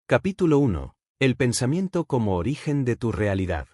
Capítulo 1. El pensamiento como origen de tu realidad.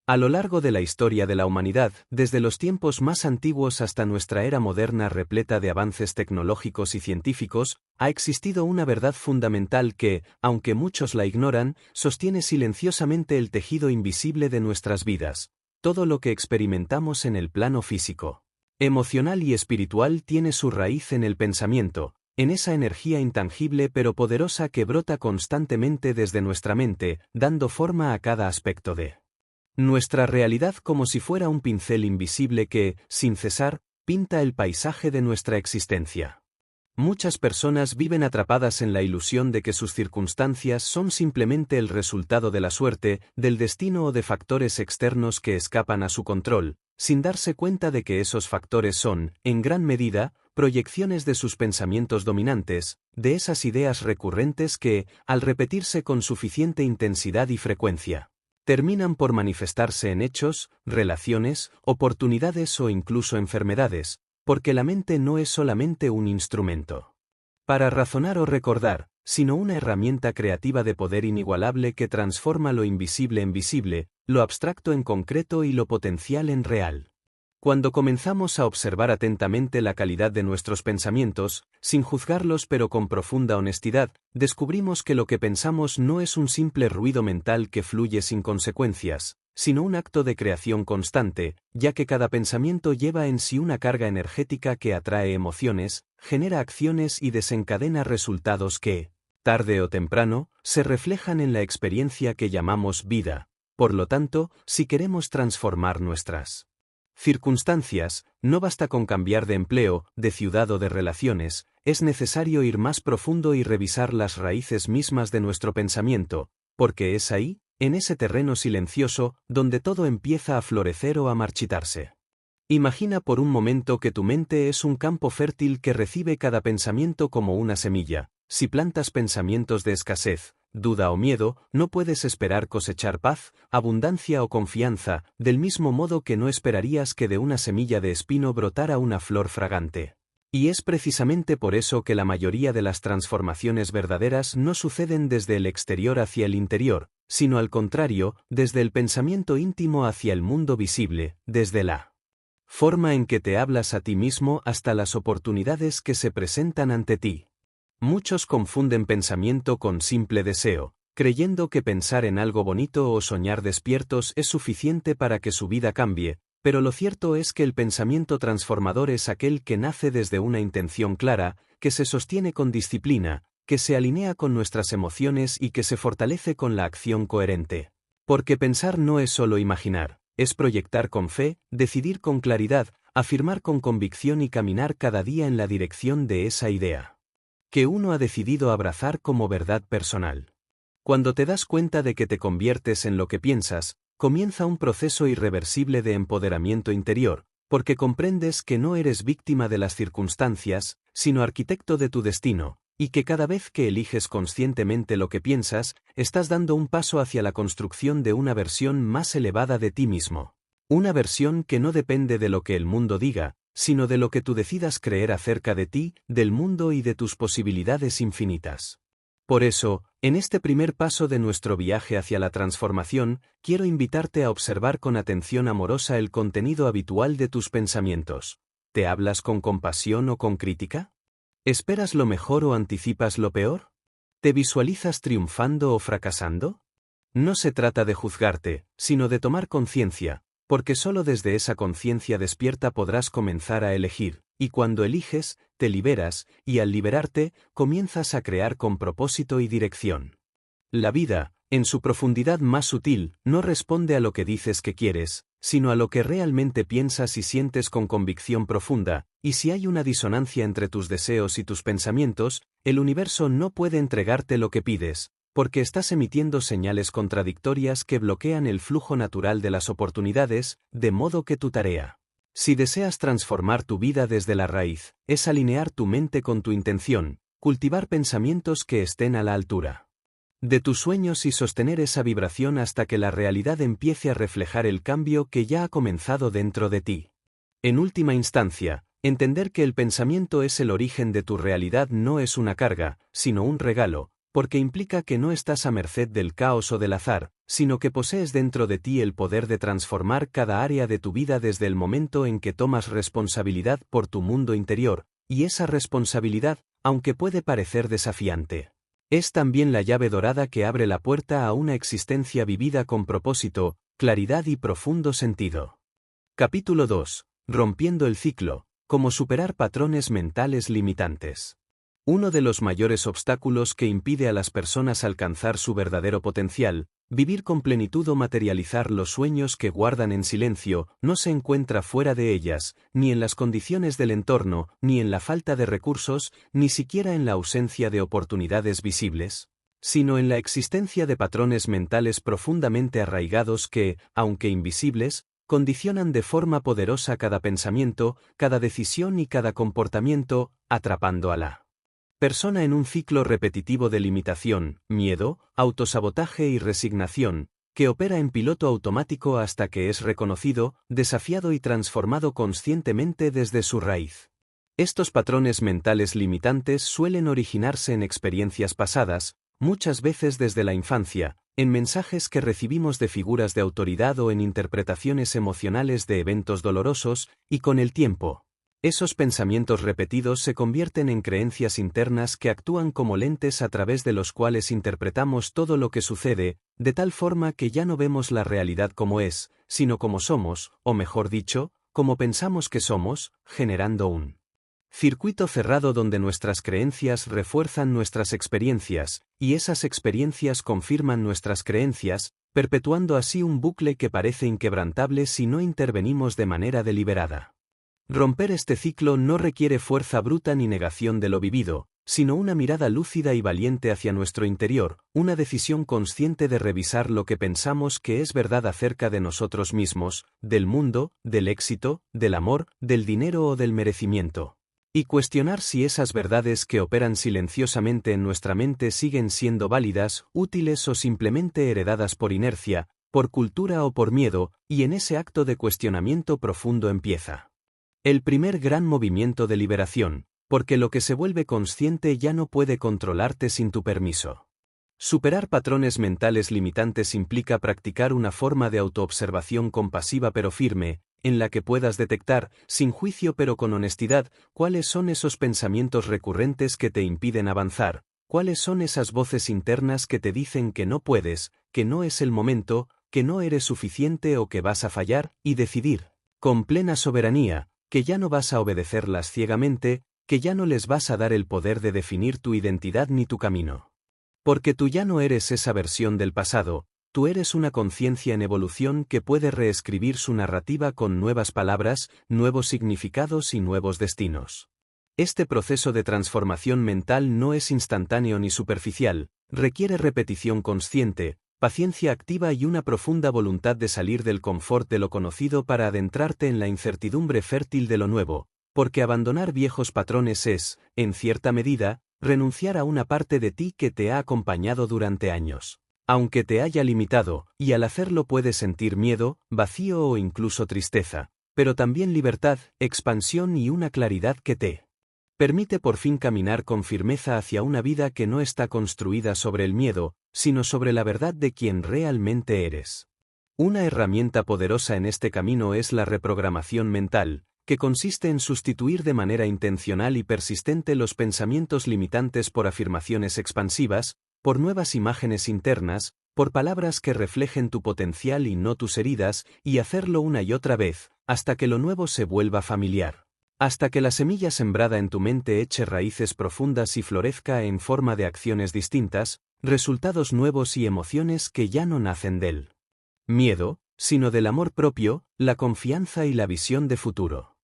A lo largo de la historia de la humanidad, desde los tiempos más antiguos hasta nuestra era moderna repleta de avances tecnológicos y científicos, ha existido una verdad fundamental que, aunque muchos la ignoran, sostiene silenciosamente el tejido invisible de nuestras vidas. Todo lo que experimentamos en el plano físico, emocional y espiritual tiene su raíz en el pensamiento, en esa energía intangible pero poderosa que brota constantemente desde nuestra mente, dando forma a cada aspecto de nuestra realidad como si fuera un pincel invisible que, sin cesar, pinta el paisaje de nuestra existencia. Muchas personas viven atrapadas en la ilusión de que sus circunstancias son simplemente el resultado de la suerte, del destino o de factores externos que escapan a su control, sin darse cuenta de que esos factores son, en gran medida, proyecciones de sus pensamientos dominantes, de esas ideas recurrentes que, al repetirse con suficiente intensidad y frecuencia, terminan por manifestarse en hechos, relaciones, oportunidades o incluso enfermedades, porque la mente no es solamente un instrumento para razonar o recordar, sino una herramienta creativa de poder inigualable que transforma lo invisible en visible, lo abstracto en concreto y lo potencial en real. Cuando comenzamos a observar atentamente la calidad de nuestros pensamientos, sin juzgarlos pero con profunda honestidad, descubrimos que lo que pensamos no es un simple ruido mental que fluye sin consecuencias, sino un acto de creación constante, ya que cada pensamiento lleva en sí una carga energética que atrae emociones, genera acciones y desencadena resultados que, tarde o temprano, se reflejan en la experiencia que llamamos vida. Por lo tanto, si queremos transformar nuestras circunstancias, no basta con cambiar de empleo, de ciudad o de relaciones, es necesario ir más profundo y revisar las raíces mismas de nuestro pensamiento, porque es ahí, en ese terreno silencioso, donde todo empieza a florecer o a marchitarse. Imagina por un momento que tu mente es un campo fértil que recibe cada pensamiento como una semilla. Si plantas pensamientos de escasez, duda o miedo, no puedes esperar cosechar paz, abundancia o confianza, del mismo modo que no esperarías que de una semilla de espino brotara una flor fragante. Y es precisamente por eso que la mayoría de las transformaciones verdaderas no suceden desde el exterior hacia el interior, sino al contrario, desde el pensamiento íntimo hacia el mundo visible, desde la forma en que te hablas a ti mismo hasta las oportunidades que se presentan ante ti. Muchos confunden pensamiento con simple deseo, creyendo que pensar en algo bonito o soñar despiertos es suficiente para que su vida cambie, pero lo cierto es que el pensamiento transformador es aquel que nace desde una intención clara, que se sostiene con disciplina, que se alinea con nuestras emociones y que se fortalece con la acción coherente. Porque pensar no es solo imaginar, es proyectar con fe, decidir con claridad, afirmar con convicción y caminar cada día en la dirección de esa idea que uno ha decidido abrazar como verdad personal. Cuando te das cuenta de que te conviertes en lo que piensas, comienza un proceso irreversible de empoderamiento interior, porque comprendes que no eres víctima de las circunstancias, sino arquitecto de tu destino, y que cada vez que eliges conscientemente lo que piensas, estás dando un paso hacia la construcción de una versión más elevada de ti mismo. Una versión que no depende de lo que el mundo diga, sino de lo que tú decidas creer acerca de ti, del mundo y de tus posibilidades infinitas. Por eso, en este primer paso de nuestro viaje hacia la transformación, quiero invitarte a observar con atención amorosa el contenido habitual de tus pensamientos. ¿Te hablas con compasión o con crítica? ¿Esperas lo mejor o anticipas lo peor? ¿Te visualizas triunfando o fracasando? No se trata de juzgarte, sino de tomar conciencia, porque solo desde esa conciencia despierta podrás comenzar a elegir, y cuando eliges, te liberas, y al liberarte, comienzas a crear con propósito y dirección. La vida, en su profundidad más sutil, no responde a lo que dices que quieres, sino a lo que realmente piensas y sientes con convicción profunda, y si hay una disonancia entre tus deseos y tus pensamientos, el universo no puede entregarte lo que pides, porque estás emitiendo señales contradictorias que bloquean el flujo natural de las oportunidades, de modo que tu tarea, si deseas transformar tu vida desde la raíz, es alinear tu mente con tu intención, cultivar pensamientos que estén a la altura de tus sueños y sostener esa vibración hasta que la realidad empiece a reflejar el cambio que ya ha comenzado dentro de ti. En última instancia, entender que el pensamiento es el origen de tu realidad no es una carga, sino un regalo, porque implica que no estás a merced del caos o del azar, sino que posees dentro de ti el poder de transformar cada área de tu vida desde el momento en que tomas responsabilidad por tu mundo interior, y esa responsabilidad, aunque puede parecer desafiante, es también la llave dorada que abre la puerta a una existencia vivida con propósito, claridad y profundo sentido. Capítulo 2. Rompiendo el ciclo. Cómo superar patrones mentales limitantes. Uno de los mayores obstáculos que impide a las personas alcanzar su verdadero potencial, vivir con plenitud o materializar los sueños que guardan en silencio, no se encuentra fuera de ellas, ni en las condiciones del entorno, ni en la falta de recursos, ni siquiera en la ausencia de oportunidades visibles, sino en la existencia de patrones mentales profundamente arraigados que, aunque invisibles, condicionan de forma poderosa cada pensamiento, cada decisión y cada comportamiento, atrapando a la persona en un ciclo repetitivo de limitación, miedo, autosabotaje y resignación, que opera en piloto automático hasta que es reconocido, desafiado y transformado conscientemente desde su raíz. Estos patrones mentales limitantes suelen originarse en experiencias pasadas, muchas veces desde la infancia, en mensajes que recibimos de figuras de autoridad o en interpretaciones emocionales de eventos dolorosos, y con el tiempo, esos pensamientos repetidos se convierten en creencias internas que actúan como lentes a través de los cuales interpretamos todo lo que sucede, de tal forma que ya no vemos la realidad como es, sino como somos, o mejor dicho, como pensamos que somos, generando un circuito cerrado donde nuestras creencias refuerzan nuestras experiencias, y esas experiencias confirman nuestras creencias, perpetuando así un bucle que parece inquebrantable si no intervenimos de manera deliberada. Romper este ciclo no requiere fuerza bruta ni negación de lo vivido, sino una mirada lúcida y valiente hacia nuestro interior, una decisión consciente de revisar lo que pensamos que es verdad acerca de nosotros mismos, del mundo, del éxito, del amor, del dinero o del merecimiento. Y cuestionar si esas verdades que operan silenciosamente en nuestra mente siguen siendo válidas, útiles o simplemente heredadas por inercia, por cultura o por miedo, y en ese acto de cuestionamiento profundo empieza el primer gran movimiento de liberación, porque lo que se vuelve consciente ya no puede controlarte sin tu permiso. Superar patrones mentales limitantes implica practicar una forma de autoobservación compasiva pero firme, en la que puedas detectar, sin juicio pero con honestidad, cuáles son esos pensamientos recurrentes que te impiden avanzar, cuáles son esas voces internas que te dicen que no puedes, que no es el momento, que no eres suficiente o que vas a fallar, y decidir, con plena soberanía, que ya no vas a obedecerlas ciegamente, que ya no les vas a dar el poder de definir tu identidad ni tu camino. Porque tú ya no eres esa versión del pasado, tú eres una conciencia en evolución que puede reescribir su narrativa con nuevas palabras, nuevos significados y nuevos destinos. Este proceso de transformación mental no es instantáneo ni superficial, requiere repetición consciente, paciencia activa y una profunda voluntad de salir del confort de lo conocido para adentrarte en la incertidumbre fértil de lo nuevo, porque abandonar viejos patrones es, en cierta medida, renunciar a una parte de ti que te ha acompañado durante años, aunque te haya limitado, y al hacerlo puedes sentir miedo, vacío o incluso tristeza, pero también libertad, expansión y una claridad que te permite por fin caminar con firmeza hacia una vida que no está construida sobre el miedo, sino sobre la verdad de quien realmente eres. Una herramienta poderosa en este camino es la reprogramación mental, que consiste en sustituir de manera intencional y persistente los pensamientos limitantes por afirmaciones expansivas, por nuevas imágenes internas, por palabras que reflejen tu potencial y no tus heridas, y hacerlo una y otra vez, hasta que lo nuevo se vuelva familiar. Hasta que la semilla sembrada en tu mente eche raíces profundas y florezca en forma de acciones distintas, resultados nuevos y emociones que ya no nacen del miedo, sino del amor propio, la confianza y la visión de futuro.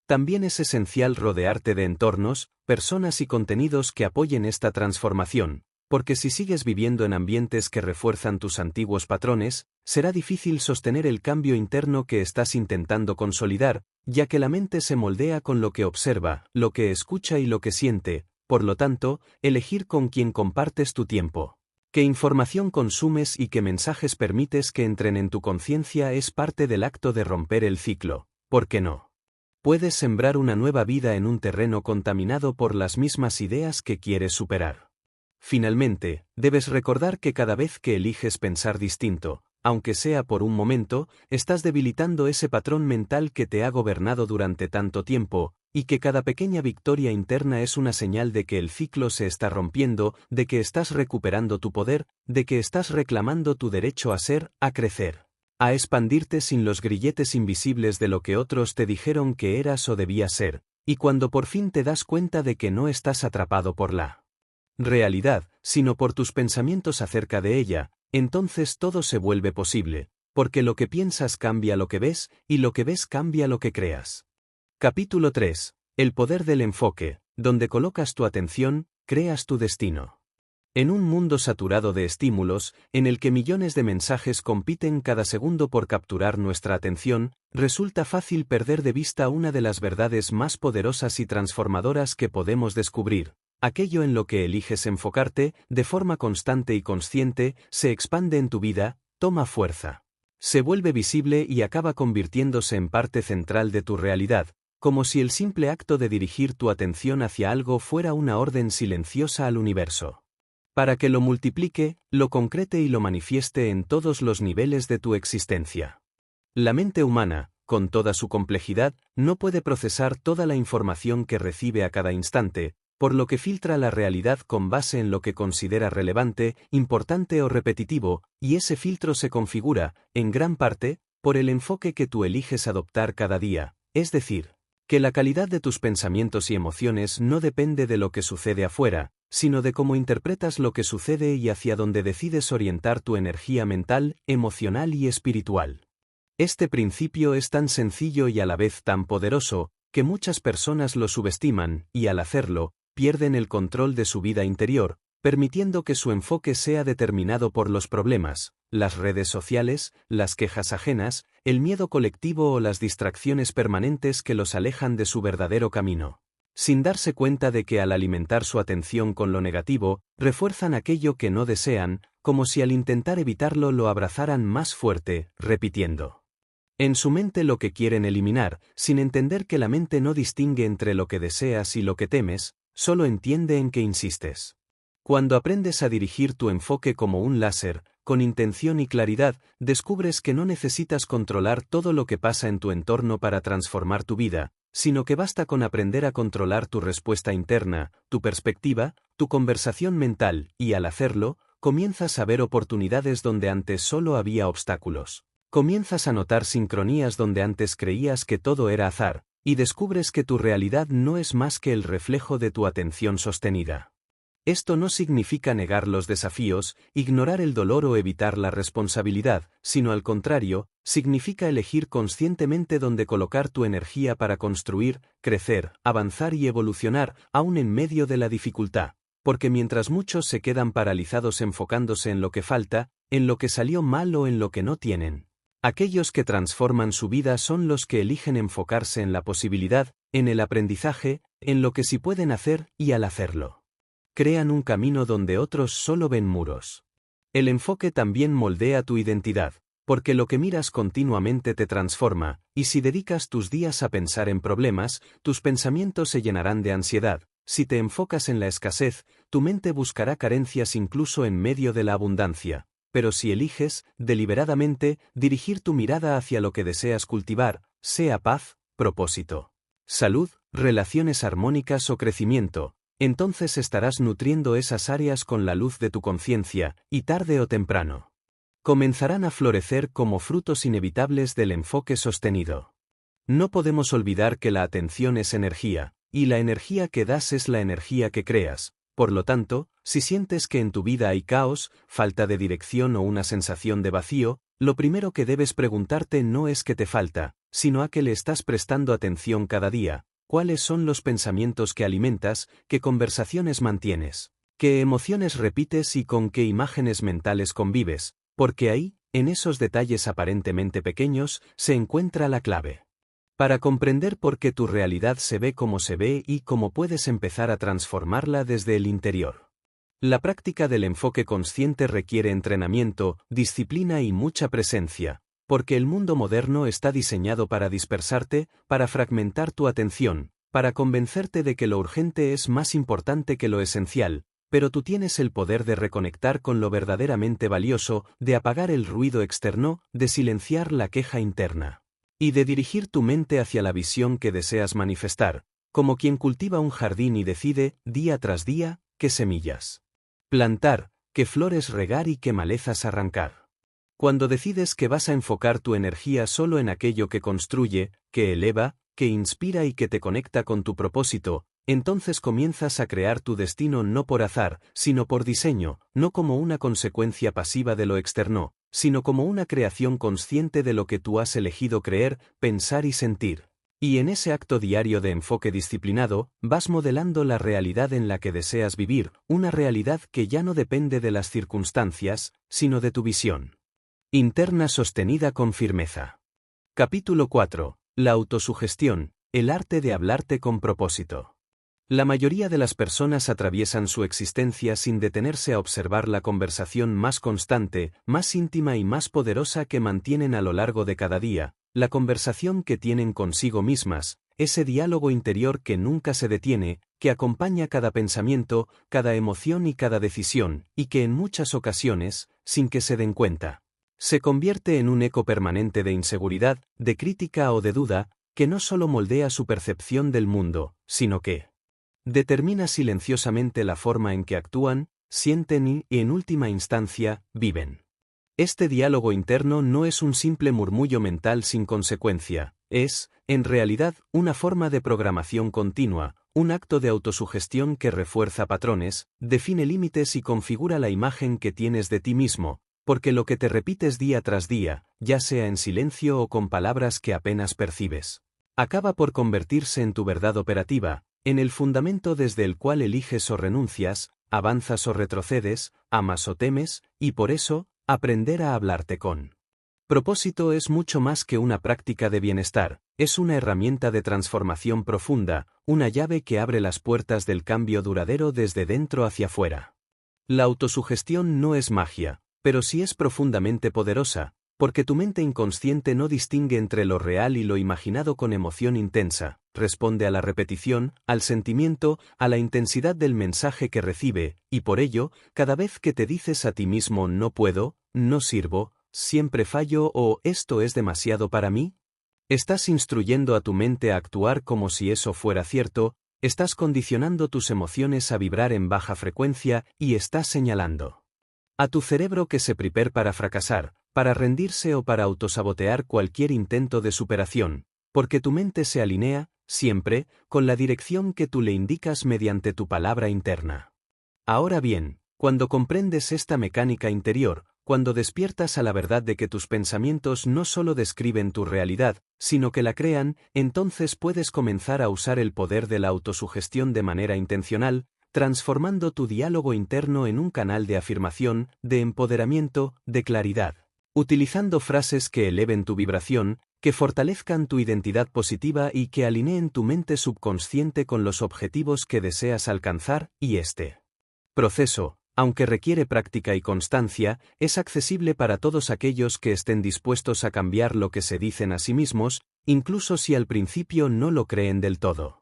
También es esencial rodearte de entornos, personas y contenidos que apoyen esta transformación, porque si sigues viviendo en ambientes que refuerzan tus antiguos patrones, será difícil sostener el cambio interno que estás intentando consolidar, ya que la mente se moldea con lo que observa, lo que escucha y lo que siente, por lo tanto, elegir con quién compartes tu tiempo, qué información consumes y qué mensajes permites que entren en tu conciencia es parte del acto de romper el ciclo, ¿por qué no? Puedes sembrar una nueva vida en un terreno contaminado por las mismas ideas que quieres superar. Finalmente, debes recordar que cada vez que eliges pensar distinto, aunque sea por un momento, estás debilitando ese patrón mental que te ha gobernado durante tanto tiempo, y que cada pequeña victoria interna es una señal de que el ciclo se está rompiendo, de que estás recuperando tu poder, de que estás reclamando tu derecho a ser, a crecer, a expandirte sin los grilletes invisibles de lo que otros te dijeron que eras o debías ser, y cuando por fin te das cuenta de que no estás atrapado por la realidad, sino por tus pensamientos acerca de ella, entonces todo se vuelve posible, porque lo que piensas cambia lo que ves, y lo que ves cambia lo que creas. Capítulo 3. El poder del enfoque, donde colocas tu atención, creas tu destino. En un mundo saturado de estímulos, en el que millones de mensajes compiten cada segundo por capturar nuestra atención, resulta fácil perder de vista una de las verdades más poderosas y transformadoras que podemos descubrir. Aquello en lo que eliges enfocarte, de forma constante y consciente, se expande en tu vida, toma fuerza. Se vuelve visible y acaba convirtiéndose en parte central de tu realidad, como si el simple acto de dirigir tu atención hacia algo fuera una orden silenciosa al universo, para que lo multiplique, lo concrete y lo manifieste en todos los niveles de tu existencia. La mente humana, con toda su complejidad, no puede procesar toda la información que recibe a cada instante, por lo que filtra la realidad con base en lo que considera relevante, importante o repetitivo, y ese filtro se configura, en gran parte, por el enfoque que tú eliges adoptar cada día, es decir, que la calidad de tus pensamientos y emociones no depende de lo que sucede afuera, sino de cómo interpretas lo que sucede y hacia dónde decides orientar tu energía mental, emocional y espiritual. Este principio es tan sencillo y a la vez tan poderoso, que muchas personas lo subestiman, y al hacerlo, pierden el control de su vida interior, permitiendo que su enfoque sea determinado por los problemas, las redes sociales, las quejas ajenas, el miedo colectivo o las distracciones permanentes que los alejan de su verdadero camino. Sin darse cuenta de que al alimentar su atención con lo negativo, refuerzan aquello que no desean, como si al intentar evitarlo lo abrazaran más fuerte, repitiendo en su mente lo que quieren eliminar, sin entender que la mente no distingue entre lo que deseas y lo que temes, solo entiende en que insistes. Cuando aprendes a dirigir tu enfoque como un láser, con intención y claridad, descubres que no necesitas controlar todo lo que pasa en tu entorno para transformar tu vida, sino que basta con aprender a controlar tu respuesta interna, tu perspectiva, tu conversación mental, y al hacerlo, comienzas a ver oportunidades donde antes solo había obstáculos. Comienzas a notar sincronías donde antes creías que todo era azar, y descubres que tu realidad no es más que el reflejo de tu atención sostenida. Esto no significa negar los desafíos, ignorar el dolor o evitar la responsabilidad, sino al contrario, significa elegir conscientemente dónde colocar tu energía para construir, crecer, avanzar y evolucionar, aún en medio de la dificultad. Porque mientras muchos se quedan paralizados enfocándose en lo que falta, en lo que salió mal o en lo que no tienen, aquellos que transforman su vida son los que eligen enfocarse en la posibilidad, en el aprendizaje, en lo que sí pueden hacer, y al hacerlo, crean un camino donde otros solo ven muros. El enfoque también moldea tu identidad, porque lo que miras continuamente te transforma, y si dedicas tus días a pensar en problemas, tus pensamientos se llenarán de ansiedad. Si te enfocas en la escasez, tu mente buscará carencias incluso en medio de la abundancia. Pero si eliges, deliberadamente, dirigir tu mirada hacia lo que deseas cultivar, sea paz, propósito, salud, relaciones armónicas o crecimiento, entonces estarás nutriendo esas áreas con la luz de tu conciencia, y tarde o temprano comenzarán a florecer como frutos inevitables del enfoque sostenido. No podemos olvidar que la atención es energía, y la energía que das es la energía que creas. Por lo tanto, si sientes que en tu vida hay caos, falta de dirección o una sensación de vacío, lo primero que debes preguntarte no es qué te falta, sino a qué le estás prestando atención cada día, cuáles son los pensamientos que alimentas, qué conversaciones mantienes, qué emociones repites y con qué imágenes mentales convives, porque ahí, en esos detalles aparentemente pequeños, se encuentra la clave para comprender por qué tu realidad se ve como se ve y cómo puedes empezar a transformarla desde el interior. La práctica del enfoque consciente requiere entrenamiento, disciplina y mucha presencia, porque el mundo moderno está diseñado para dispersarte, para fragmentar tu atención, para convencerte de que lo urgente es más importante que lo esencial, pero tú tienes el poder de reconectar con lo verdaderamente valioso, de apagar el ruido externo, de silenciar la queja interna. Y de dirigir tu mente hacia la visión que deseas manifestar, como quien cultiva un jardín y decide, día tras día, qué semillas plantar, qué flores regar y qué malezas arrancar. Cuando decides que vas a enfocar tu energía solo en aquello que construye, que eleva, que inspira y que te conecta con tu propósito, entonces comienzas a crear tu destino no por azar, sino por diseño, no como una consecuencia pasiva de lo externo, sino como una creación consciente de lo que tú has elegido creer, pensar y sentir. Y en ese acto diario de enfoque disciplinado, vas modelando la realidad en la que deseas vivir, una realidad que ya no depende de las circunstancias, sino de tu visión interna sostenida con firmeza. Capítulo 4. La autosugestión, el arte de hablarte con propósito. La mayoría de las personas atraviesan su existencia sin detenerse a observar la conversación más constante, más íntima y más poderosa que mantienen a lo largo de cada día, la conversación que tienen consigo mismas, ese diálogo interior que nunca se detiene, que acompaña cada pensamiento, cada emoción y cada decisión, y que en muchas ocasiones, sin que se den cuenta, se convierte en un eco permanente de inseguridad, de crítica o de duda, que no solo moldea su percepción del mundo, sino que determina silenciosamente la forma en que actúan, sienten y, en última instancia, viven. Este diálogo interno no es un simple murmullo mental sin consecuencia, es, en realidad, una forma de programación continua, un acto de autosugestión que refuerza patrones, define límites y configura la imagen que tienes de ti mismo, porque lo que te repites día tras día, ya sea en silencio o con palabras que apenas percibes, acaba por convertirse en tu verdad operativa, en el fundamento desde el cual eliges o renuncias, avanzas o retrocedes, amas o temes, y por eso, aprender a hablarte con propósito es mucho más que una práctica de bienestar, es una herramienta de transformación profunda, una llave que abre las puertas del cambio duradero desde dentro hacia afuera. La autosugestión no es magia, pero sí es profundamente poderosa, porque tu mente inconsciente no distingue entre lo real y lo imaginado con emoción intensa, responde a la repetición, al sentimiento, a la intensidad del mensaje que recibe, y por ello, cada vez que te dices a ti mismo no puedo, no sirvo, siempre fallo o esto es demasiado para mí, estás instruyendo a tu mente a actuar como si eso fuera cierto, estás condicionando tus emociones a vibrar en baja frecuencia y estás señalando a tu cerebro que se prepare para fracasar, para rendirse o para autosabotear cualquier intento de superación, porque tu mente se alinea, siempre, con la dirección que tú le indicas mediante tu palabra interna. Ahora bien, cuando comprendes esta mecánica interior, cuando despiertas a la verdad de que tus pensamientos no solo describen tu realidad, sino que la crean, entonces puedes comenzar a usar el poder de la autosugestión de manera intencional, transformando tu diálogo interno en un canal de afirmación, de empoderamiento, de claridad. Utilizando frases que eleven tu vibración, que fortalezcan tu identidad positiva y que alineen tu mente subconsciente con los objetivos que deseas alcanzar, y este proceso, aunque requiere práctica y constancia, es accesible para todos aquellos que estén dispuestos a cambiar lo que se dicen a sí mismos, incluso si al principio no lo creen del todo.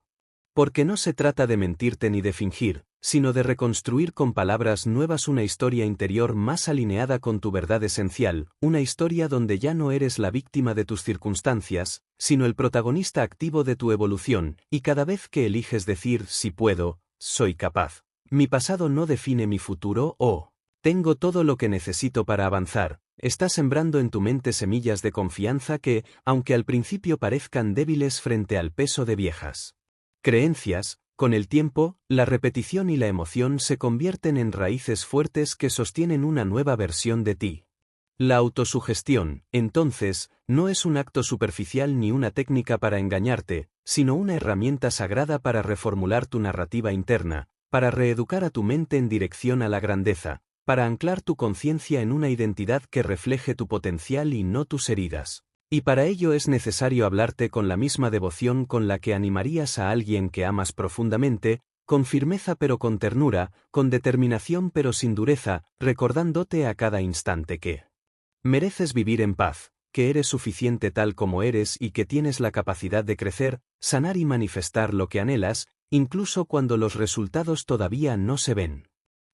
Porque no se trata de mentirte ni de fingir, sino de reconstruir con palabras nuevas una historia interior más alineada con tu verdad esencial, una historia donde ya no eres la víctima de tus circunstancias, sino el protagonista activo de tu evolución, y cada vez que eliges decir si puedo, soy capaz, mi pasado no define mi futuro o tengo todo lo que necesito para avanzar, estás sembrando en tu mente semillas de confianza que, aunque al principio parezcan débiles frente al peso de viejas creencias, con el tiempo, la repetición y la emoción se convierten en raíces fuertes que sostienen una nueva versión de ti. La autosugestión, entonces, no es un acto superficial ni una técnica para engañarte, sino una herramienta sagrada para reformular tu narrativa interna, para reeducar a tu mente en dirección a la grandeza, para anclar tu conciencia en una identidad que refleje tu potencial y no tus heridas. Y para ello es necesario hablarte con la misma devoción con la que animarías a alguien que amas profundamente, con firmeza pero con ternura, con determinación pero sin dureza, recordándote a cada instante que mereces vivir en paz, que eres suficiente tal como eres y que tienes la capacidad de crecer, sanar y manifestar lo que anhelas, incluso cuando los resultados todavía no se ven.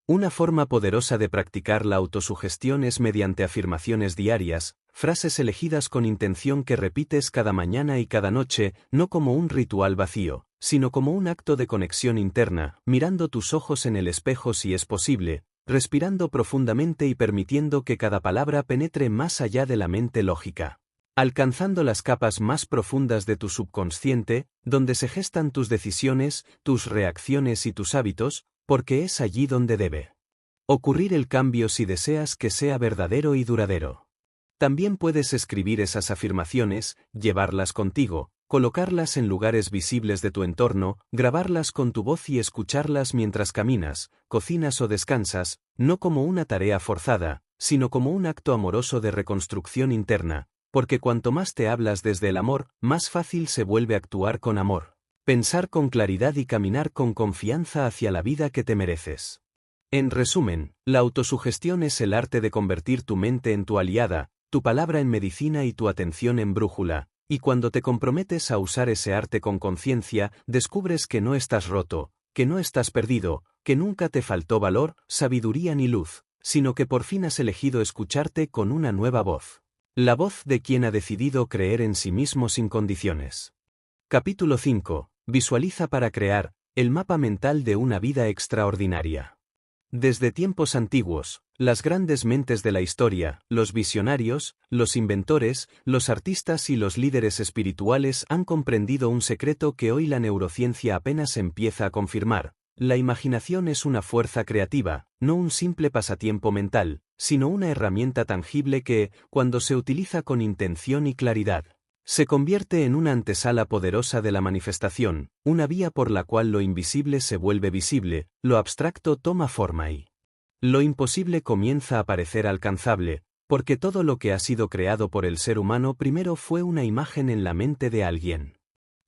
Una forma poderosa de practicar la autosugestión es mediante afirmaciones diarias, frases elegidas con intención que repites cada mañana y cada noche, no como un ritual vacío, sino como un acto de conexión interna, mirando tus ojos en el espejo si es posible, respirando profundamente y permitiendo que cada palabra penetre más allá de la mente lógica, alcanzando las capas más profundas de tu subconsciente, donde se gestan tus decisiones, tus reacciones y tus hábitos, porque es allí donde debe ocurrir el cambio si deseas que sea verdadero y duradero. También puedes escribir esas afirmaciones, llevarlas contigo, colocarlas en lugares visibles de tu entorno, grabarlas con tu voz y escucharlas mientras caminas, cocinas o descansas, no como una tarea forzada, sino como un acto amoroso de reconstrucción interna, porque cuanto más te hablas desde el amor, más fácil se vuelve actuar con amor, pensar con claridad y caminar con confianza hacia la vida que te mereces. En resumen, la autosugestión es el arte de convertir tu mente en tu aliada, tu palabra en medicina y tu atención en brújula, y cuando te comprometes a usar ese arte con conciencia, descubres que no estás roto, que no estás perdido, que nunca te faltó valor, sabiduría ni luz, sino que por fin has elegido escucharte con una nueva voz. La voz de quien ha decidido creer en sí mismo sin condiciones. Capítulo 5. Visualiza para crear el mapa mental de una vida extraordinaria. Desde tiempos antiguos, las grandes mentes de la historia, los visionarios, los inventores, los artistas y los líderes espirituales han comprendido un secreto que hoy la neurociencia apenas empieza a confirmar. La imaginación es una fuerza creativa, no un simple pasatiempo mental, sino una herramienta tangible que, cuando se utiliza con intención y claridad, se convierte en una antesala poderosa de la manifestación, una vía por la cual lo invisible se vuelve visible, lo abstracto toma forma y lo imposible comienza a parecer alcanzable, porque todo lo que ha sido creado por el ser humano primero fue una imagen en la mente de alguien.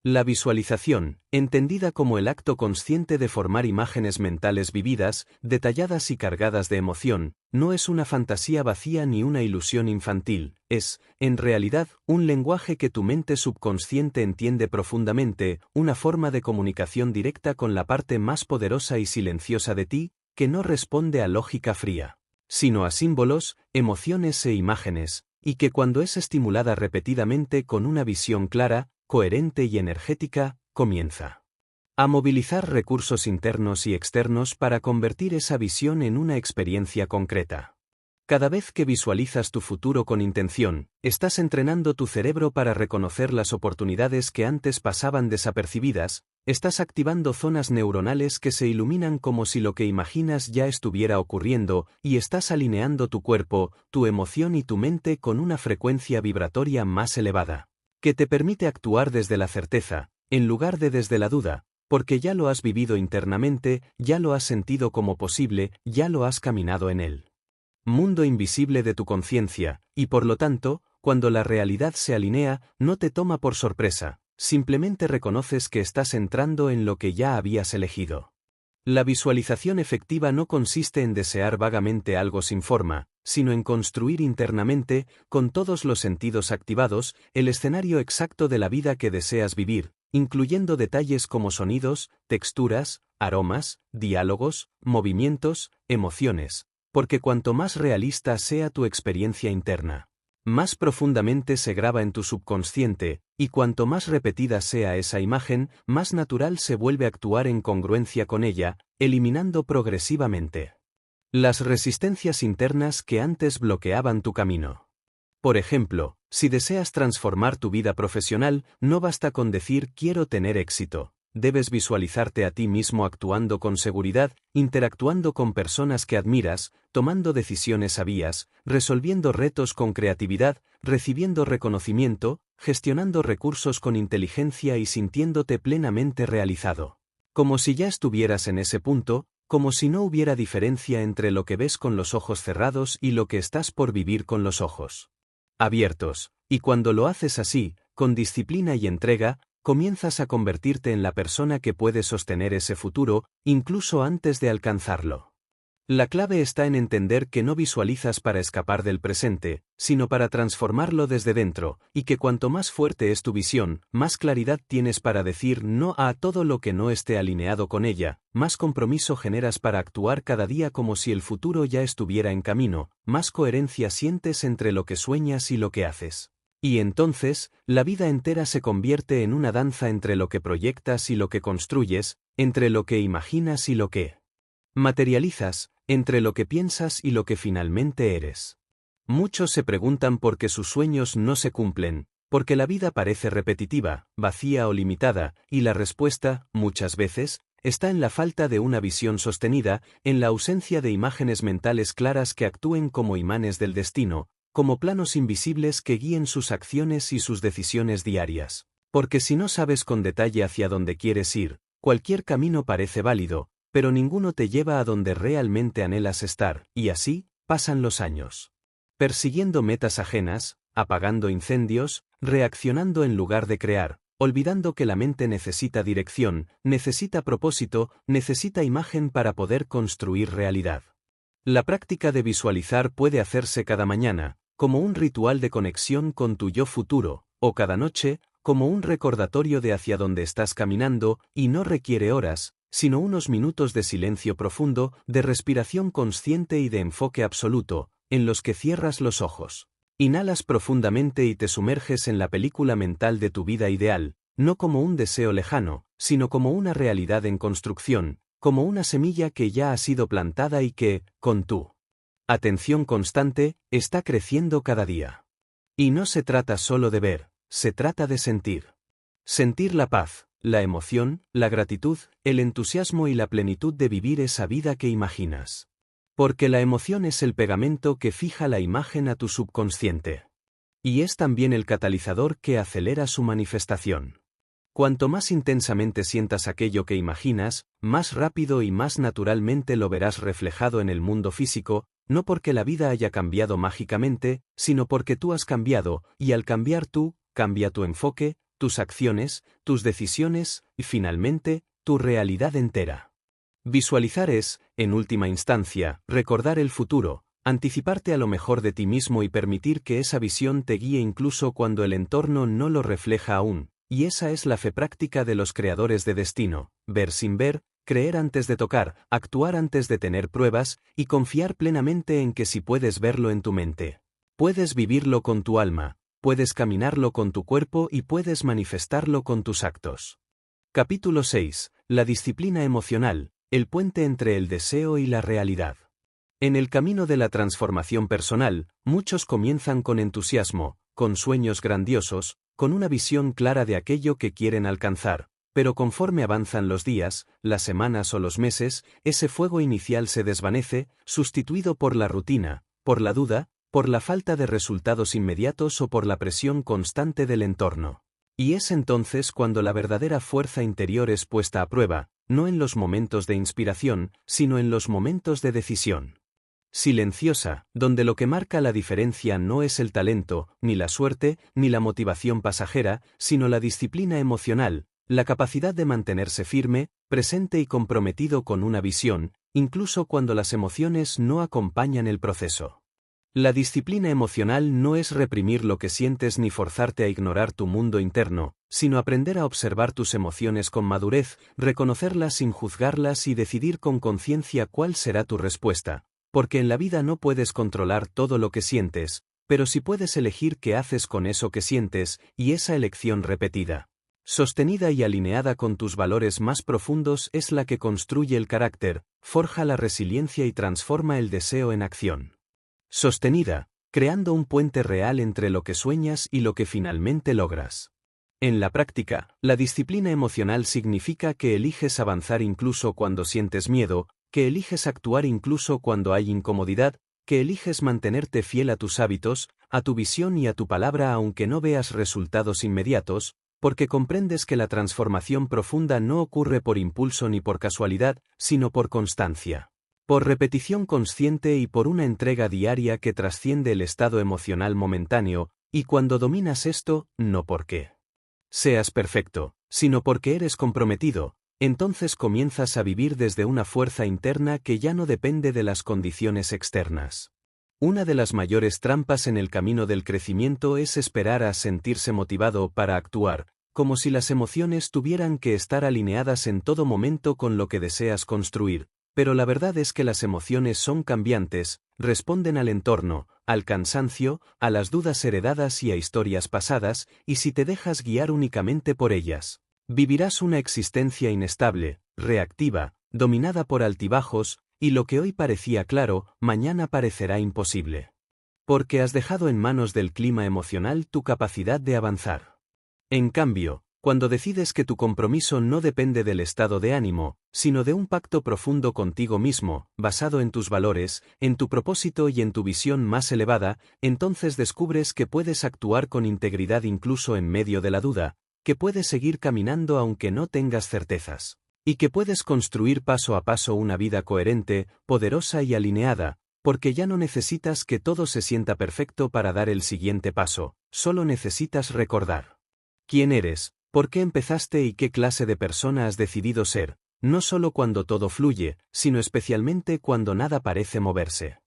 La visualización, entendida como el acto consciente de formar imágenes mentales vividas, detalladas y cargadas de emoción, no es una fantasía vacía ni una ilusión infantil, es, en realidad, un lenguaje que tu mente subconsciente entiende profundamente, una forma de comunicación directa con la parte más poderosa y silenciosa de ti, que no responde a lógica fría, sino a símbolos, emociones e imágenes, y que cuando es estimulada repetidamente con una visión clara, coherente y energética, comienza a movilizar recursos internos y externos para convertir esa visión en una experiencia concreta. Cada vez que visualizas tu futuro con intención, estás entrenando tu cerebro para reconocer las oportunidades que antes pasaban desapercibidas, estás activando zonas neuronales que se iluminan como si lo que imaginas ya estuviera ocurriendo, y estás alineando tu cuerpo, tu emoción y tu mente con una frecuencia vibratoria más elevada, que te permite actuar desde la certeza, en lugar de desde la duda, porque ya lo has vivido internamente, ya lo has sentido como posible, ya lo has caminado en él. Mundo invisible de tu conciencia, y por lo tanto, cuando la realidad se alinea, no te toma por sorpresa, simplemente reconoces que estás entrando en lo que ya habías elegido. La visualización efectiva no consiste en desear vagamente algo sin forma, sino en construir internamente, con todos los sentidos activados, el escenario exacto de la vida que deseas vivir, incluyendo detalles como sonidos, texturas, aromas, diálogos, movimientos, emociones, porque cuanto más realista sea tu experiencia interna, más profundamente se graba en tu subconsciente, y cuanto más repetida sea esa imagen, más natural se vuelve actuar en congruencia con ella, eliminando progresivamente las resistencias internas que antes bloqueaban tu camino. Por ejemplo, si deseas transformar tu vida profesional, no basta con decir quiero tener éxito. Debes visualizarte a ti mismo actuando con seguridad, interactuando con personas que admiras, tomando decisiones sabias, resolviendo retos con creatividad, recibiendo reconocimiento, gestionando recursos con inteligencia y sintiéndote plenamente realizado. Como si ya estuvieras en ese punto, como si no hubiera diferencia entre lo que ves con los ojos cerrados y lo que estás por vivir con los ojos abiertos, y cuando lo haces así, con disciplina y entrega, comienzas a convertirte en la persona que puede sostener ese futuro, incluso antes de alcanzarlo. La clave está en entender que no visualizas para escapar del presente, sino para transformarlo desde dentro, y que cuanto más fuerte es tu visión, más claridad tienes para decir no a todo lo que no esté alineado con ella, más compromiso generas para actuar cada día como si el futuro ya estuviera en camino, más coherencia sientes entre lo que sueñas y lo que haces. Y entonces, la vida entera se convierte en una danza entre lo que proyectas y lo que construyes, entre lo que imaginas y lo que materializas, entre lo que piensas y lo que finalmente eres. Muchos se preguntan por qué sus sueños no se cumplen, porque la vida parece repetitiva, vacía o limitada, y la respuesta, muchas veces, está en la falta de una visión sostenida, en la ausencia de imágenes mentales claras que actúen como imanes del destino, como planos invisibles que guíen sus acciones y sus decisiones diarias. Porque si no sabes con detalle hacia dónde quieres ir, cualquier camino parece válido, pero ninguno te lleva a donde realmente anhelas estar, y así, pasan los años. Persiguiendo metas ajenas, apagando incendios, reaccionando en lugar de crear, olvidando que la mente necesita dirección, necesita propósito, necesita imagen para poder construir realidad. La práctica de visualizar puede hacerse cada mañana, como un ritual de conexión con tu yo futuro, o cada noche, como un recordatorio de hacia dónde estás caminando, y no requiere horas, sino unos minutos de silencio profundo, de respiración consciente y de enfoque absoluto, en los que cierras los ojos. Inhalas profundamente y te sumerges en la película mental de tu vida ideal, no como un deseo lejano, sino como una realidad en construcción, como una semilla que ya ha sido plantada y que, con tu atención constante, está creciendo cada día. Y no se trata solo de ver, se trata de sentir. Sentir la paz, la emoción, la gratitud, el entusiasmo y la plenitud de vivir esa vida que imaginas. Porque la emoción es el pegamento que fija la imagen a tu subconsciente. Y es también el catalizador que acelera su manifestación. Cuanto más intensamente sientas aquello que imaginas, más rápido y más naturalmente lo verás reflejado en el mundo físico, no porque la vida haya cambiado mágicamente, sino porque tú has cambiado, y al cambiar tú, cambia tu enfoque, tus acciones, tus decisiones, y finalmente, tu realidad entera. Visualizar es, en última instancia, recordar el futuro, anticiparte a lo mejor de ti mismo y permitir que esa visión te guíe incluso cuando el entorno no lo refleja aún, y esa es la fe práctica de los creadores de destino, ver sin ver, creer antes de tocar, actuar antes de tener pruebas, y confiar plenamente en que si puedes verlo en tu mente, puedes vivirlo con tu alma, puedes caminarlo con tu cuerpo y puedes manifestarlo con tus actos. Capítulo 6. La disciplina emocional, el puente entre el deseo y la realidad. En el camino de la transformación personal, muchos comienzan con entusiasmo, con sueños grandiosos, con una visión clara de aquello que quieren alcanzar, pero conforme avanzan los días, las semanas o los meses, ese fuego inicial se desvanece, sustituido por la rutina, por la duda, por la falta de resultados inmediatos o por la presión constante del entorno. Y es entonces cuando la verdadera fuerza interior es puesta a prueba, no en los momentos de inspiración, sino en los momentos de decisión. Silenciosa, donde lo que marca la diferencia no es el talento, ni la suerte, ni la motivación pasajera, sino la disciplina emocional, la capacidad de mantenerse firme, presente y comprometido con una visión, incluso cuando las emociones no acompañan el proceso. La disciplina emocional no es reprimir lo que sientes ni forzarte a ignorar tu mundo interno, sino aprender a observar tus emociones con madurez, reconocerlas sin juzgarlas y decidir con conciencia cuál será tu respuesta. Porque en la vida no puedes controlar todo lo que sientes, pero sí puedes elegir qué haces con eso que sientes, y esa elección repetida, sostenida y alineada con tus valores más profundos es la que construye el carácter, forja la resiliencia y transforma el deseo en acción. Sostenida, creando un puente real entre lo que sueñas y lo que finalmente logras. En la práctica, la disciplina emocional significa que eliges avanzar incluso cuando sientes miedo, que eliges actuar incluso cuando hay incomodidad, que eliges mantenerte fiel a tus hábitos, a tu visión y a tu palabra aunque no veas resultados inmediatos, porque comprendes que la transformación profunda no ocurre por impulso ni por casualidad, sino por constancia, por repetición consciente y por una entrega diaria que trasciende el estado emocional momentáneo, y cuando dominas esto, no porque seas perfecto, sino porque eres comprometido, entonces comienzas a vivir desde una fuerza interna que ya no depende de las condiciones externas. Una de las mayores trampas en el camino del crecimiento es esperar a sentirse motivado para actuar, como si las emociones tuvieran que estar alineadas en todo momento con lo que deseas construir, pero la verdad es que las emociones son cambiantes, responden al entorno, al cansancio, a las dudas heredadas y a historias pasadas, y si te dejas guiar únicamente por ellas, vivirás una existencia inestable, reactiva, dominada por altibajos, y lo que hoy parecía claro, mañana parecerá imposible. Porque has dejado en manos del clima emocional tu capacidad de avanzar. En cambio, cuando decides que tu compromiso no depende del estado de ánimo, sino de un pacto profundo contigo mismo, basado en tus valores, en tu propósito y en tu visión más elevada, entonces descubres que puedes actuar con integridad incluso en medio de la duda, que puedes seguir caminando aunque no tengas certezas, y que puedes construir paso a paso una vida coherente, poderosa y alineada, porque ya no necesitas que todo se sienta perfecto para dar el siguiente paso, solo necesitas recordar quién eres, por qué empezaste y qué clase de persona has decidido ser, no solo cuando todo fluye, sino especialmente cuando nada parece moverse.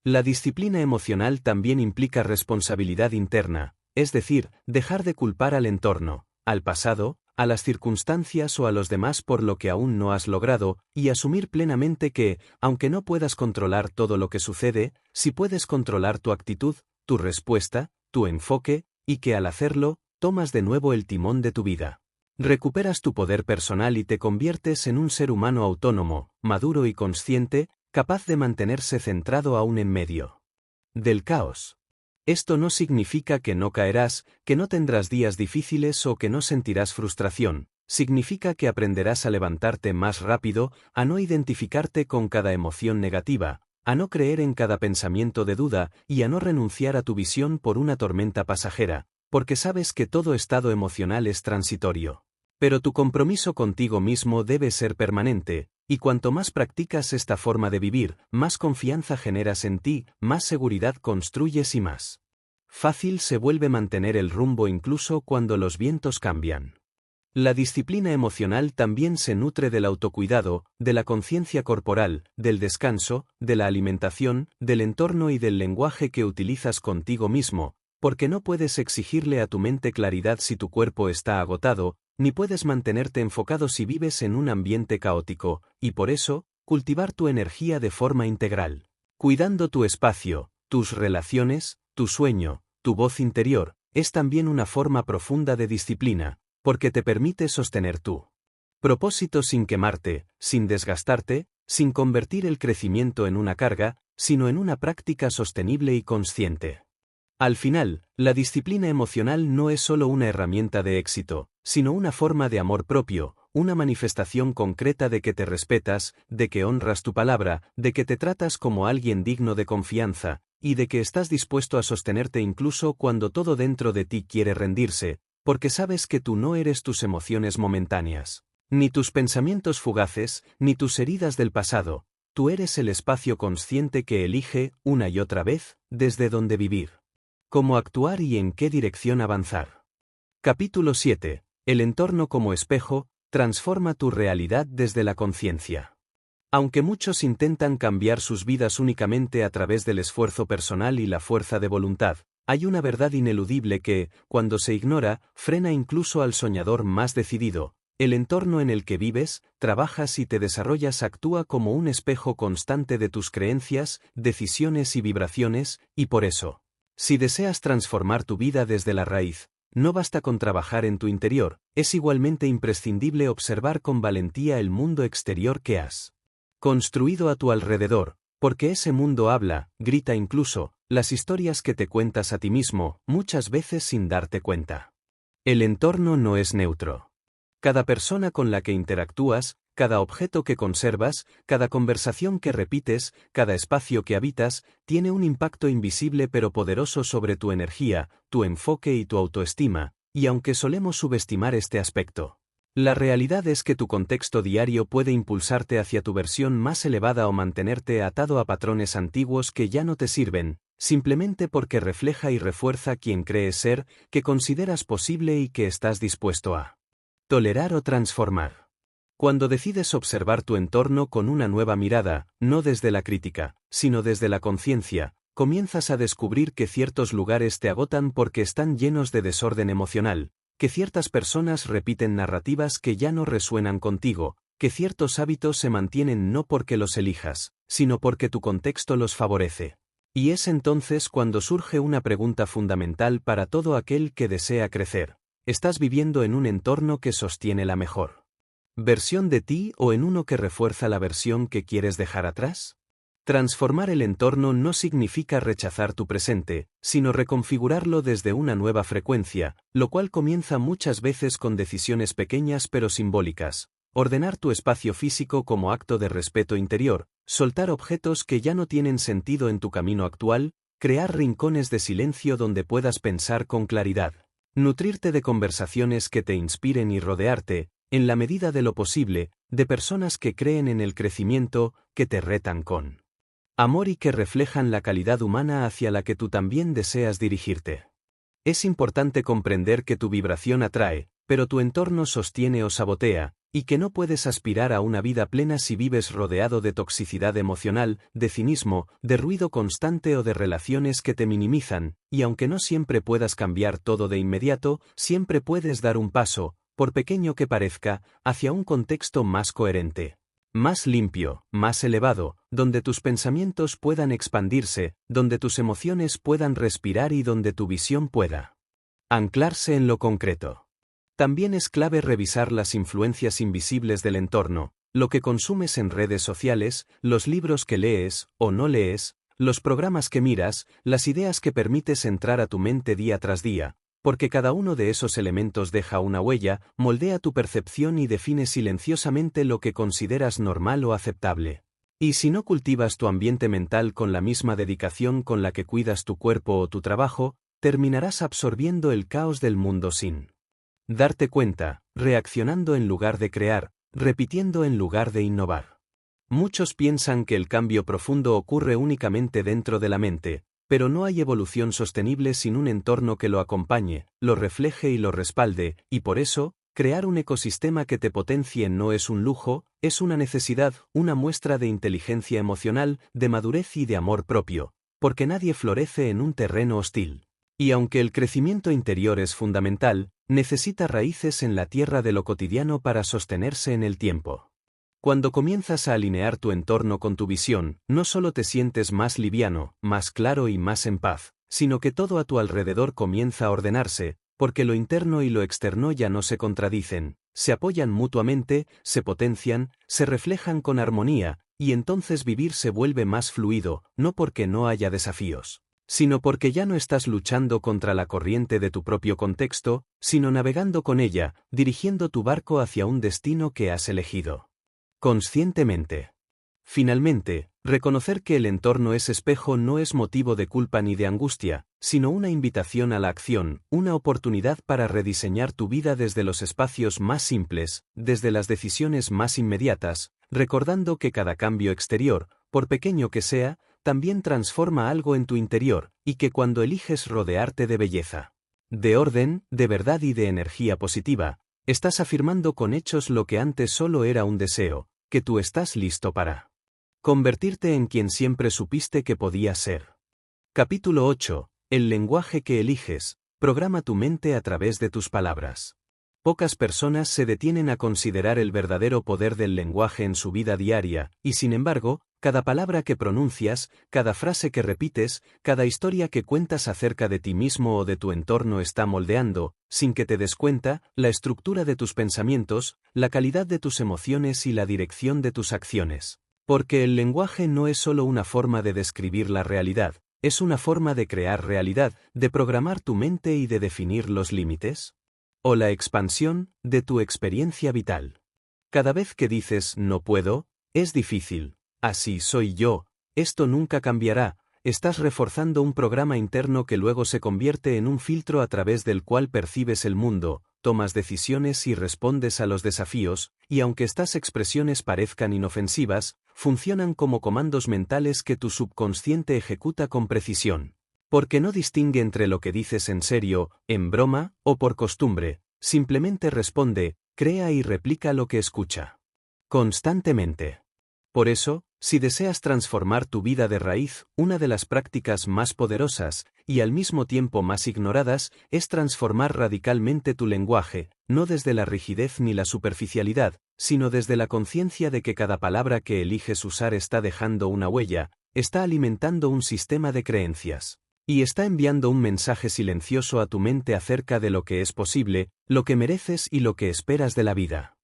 La disciplina emocional también implica responsabilidad interna, es decir, dejar de culpar al entorno, al pasado, a las circunstancias o a los demás por lo que aún no has logrado, y asumir plenamente que, aunque no puedas controlar todo lo que sucede, sí puedes controlar tu actitud, tu respuesta, tu enfoque, y que al hacerlo, tomas de nuevo el timón de tu vida. Recuperas tu poder personal y te conviertes en un ser humano autónomo, maduro y consciente, capaz de mantenerse centrado aún en medio del caos. Esto no significa que no caerás, que no tendrás días difíciles o que no sentirás frustración, significa que aprenderás a levantarte más rápido, a no identificarte con cada emoción negativa, a no creer en cada pensamiento de duda y a no renunciar a tu visión por una tormenta pasajera, porque sabes que todo estado emocional es transitorio. Pero tu compromiso contigo mismo debe ser permanente, y cuanto más practicas esta forma de vivir, más confianza generas en ti, más seguridad construyes y más fácil se vuelve mantener el rumbo incluso cuando los vientos cambian. La disciplina emocional también se nutre del autocuidado, de la conciencia corporal, del descanso, de la alimentación, del entorno y del lenguaje que utilizas contigo mismo, porque no puedes exigirle a tu mente claridad si tu cuerpo está agotado, ni puedes mantenerte enfocado si vives en un ambiente caótico, y por eso, cultivar tu energía de forma integral, cuidando tu espacio, tus relaciones, tu sueño, tu voz interior, es también una forma profunda de disciplina, porque te permite sostener tu propósito sin quemarte, sin desgastarte, sin convertir el crecimiento en una carga, sino en una práctica sostenible y consciente. Al final, la disciplina emocional no es solo una herramienta de éxito, sino una forma de amor propio, una manifestación concreta de que te respetas, de que honras tu palabra, de que te tratas como alguien digno de confianza, y de que estás dispuesto a sostenerte incluso cuando todo dentro de ti quiere rendirse, porque sabes que tú no eres tus emociones momentáneas, ni tus pensamientos fugaces, ni tus heridas del pasado, tú eres el espacio consciente que elige, una y otra vez, desde dónde vivir, cómo actuar y en qué dirección avanzar. Capítulo 7. El entorno como espejo, transforma tu realidad desde la conciencia. Aunque muchos intentan cambiar sus vidas únicamente a través del esfuerzo personal y la fuerza de voluntad, hay una verdad ineludible que, cuando se ignora, frena incluso al soñador más decidido. El entorno en el que vives, trabajas y te desarrollas actúa como un espejo constante de tus creencias, decisiones y vibraciones, y por eso, si deseas transformar tu vida desde la raíz, no basta con trabajar en tu interior, es igualmente imprescindible observar con valentía el mundo exterior que has construido a tu alrededor, porque ese mundo habla, grita incluso, las historias que te cuentas a ti mismo, muchas veces sin darte cuenta. El entorno no es neutro. Cada persona con la que interactúas, cada objeto que conservas, cada conversación que repites, cada espacio que habitas, tiene un impacto invisible pero poderoso sobre tu energía, tu enfoque y tu autoestima, y aunque solemos subestimar este aspecto, la realidad es que tu contexto diario puede impulsarte hacia tu versión más elevada o mantenerte atado a patrones antiguos que ya no te sirven, simplemente porque refleja y refuerza quien crees ser, que consideras posible y que estás dispuesto a tolerar o transformar. Cuando decides observar tu entorno con una nueva mirada, no desde la crítica, sino desde la conciencia, comienzas a descubrir que ciertos lugares te agotan porque están llenos de desorden emocional, que ciertas personas repiten narrativas que ya no resuenan contigo, que ciertos hábitos se mantienen no porque los elijas, sino porque tu contexto los favorece. Y es entonces cuando surge una pregunta fundamental para todo aquel que desea crecer. ¿Estás viviendo en un entorno que sostiene la mejor versión de ti o en uno que refuerza la versión que quieres dejar atrás? Transformar el entorno no significa rechazar tu presente, sino reconfigurarlo desde una nueva frecuencia, lo cual comienza muchas veces con decisiones pequeñas pero simbólicas. Ordenar tu espacio físico como acto de respeto interior, soltar objetos que ya no tienen sentido en tu camino actual, crear rincones de silencio donde puedas pensar con claridad. Nutrirte de conversaciones que te inspiren y rodearte, en la medida de lo posible, de personas que creen en el crecimiento, que te retan con amor y que reflejan la calidad humana hacia la que tú también deseas dirigirte. Es importante comprender que tu vibración atrae, pero tu entorno sostiene o sabotea, y que no puedes aspirar a una vida plena si vives rodeado de toxicidad emocional, de cinismo, de ruido constante o de relaciones que te minimizan, y aunque no siempre puedas cambiar todo de inmediato, siempre puedes dar un paso, por pequeño que parezca, hacia un contexto más coherente, más limpio, más elevado, donde tus pensamientos puedan expandirse, donde tus emociones puedan respirar y donde tu visión pueda anclarse en lo concreto. También es clave revisar las influencias invisibles del entorno, lo que consumes en redes sociales, los libros que lees o no lees, los programas que miras, las ideas que permites entrar a tu mente día tras día, porque cada uno de esos elementos deja una huella, moldea tu percepción y define silenciosamente lo que consideras normal o aceptable. Y si no cultivas tu ambiente mental con la misma dedicación con la que cuidas tu cuerpo o tu trabajo, terminarás absorbiendo el caos del mundo sin darte cuenta, reaccionando en lugar de crear, repitiendo en lugar de innovar. Muchos piensan que el cambio profundo ocurre únicamente dentro de la mente, pero no hay evolución sostenible sin un entorno que lo acompañe, lo refleje y lo respalde, y por eso, crear un ecosistema que te potencie no es un lujo, es una necesidad, una muestra de inteligencia emocional, de madurez y de amor propio, porque nadie florece en un terreno hostil. Y aunque el crecimiento interior es fundamental, necesita raíces en la tierra de lo cotidiano para sostenerse en el tiempo. Cuando comienzas a alinear tu entorno con tu visión, no solo te sientes más liviano, más claro y más en paz, sino que todo a tu alrededor comienza a ordenarse, porque lo interno y lo externo ya no se contradicen, se apoyan mutuamente, se potencian, se reflejan con armonía, y entonces vivir se vuelve más fluido, no porque no haya desafíos, sino porque ya no estás luchando contra la corriente de tu propio contexto, sino navegando con ella, dirigiendo tu barco hacia un destino que has elegido conscientemente. Finalmente, reconocer que el entorno es espejo no es motivo de culpa ni de angustia, sino una invitación a la acción, una oportunidad para rediseñar tu vida desde los espacios más simples, desde las decisiones más inmediatas, recordando que cada cambio exterior, por pequeño que sea, también transforma algo en tu interior, y que cuando eliges rodearte de belleza, de orden, de verdad y de energía positiva, estás afirmando con hechos lo que antes solo era un deseo, que tú estás listo para convertirte en quien siempre supiste que podías ser. Capítulo 8. El lenguaje que eliges, programa tu mente a través de tus palabras. Pocas personas se detienen a considerar el verdadero poder del lenguaje en su vida diaria, y sin embargo, cada palabra que pronuncias, cada frase que repites, cada historia que cuentas acerca de ti mismo o de tu entorno está moldeando, sin que te des cuenta, la estructura de tus pensamientos, la calidad de tus emociones y la dirección de tus acciones. Porque el lenguaje no es solo una forma de describir la realidad, es una forma de crear realidad, de programar tu mente y de definir los límites o la expansión de tu experiencia vital. Cada vez que dices no puedo, es difícil, así soy yo, esto nunca cambiará, estás reforzando un programa interno que luego se convierte en un filtro a través del cual percibes el mundo, tomas decisiones y respondes a los desafíos, y aunque estas expresiones parezcan inofensivas, funcionan como comandos mentales que tu subconsciente ejecuta con precisión. Porque no distingue entre lo que dices en serio, en broma, o por costumbre, simplemente responde, crea y replica lo que escucha. constantemente. Por eso, si deseas transformar tu vida de raíz, una de las prácticas más poderosas, y al mismo tiempo más ignoradas, es transformar radicalmente tu lenguaje, no desde la rigidez ni la superficialidad, sino desde la conciencia de que cada palabra que eliges usar está dejando una huella, está alimentando un sistema de creencias. Y está enviando un mensaje silencioso a tu mente acerca de lo que es posible, lo que mereces y lo que esperas de la vida.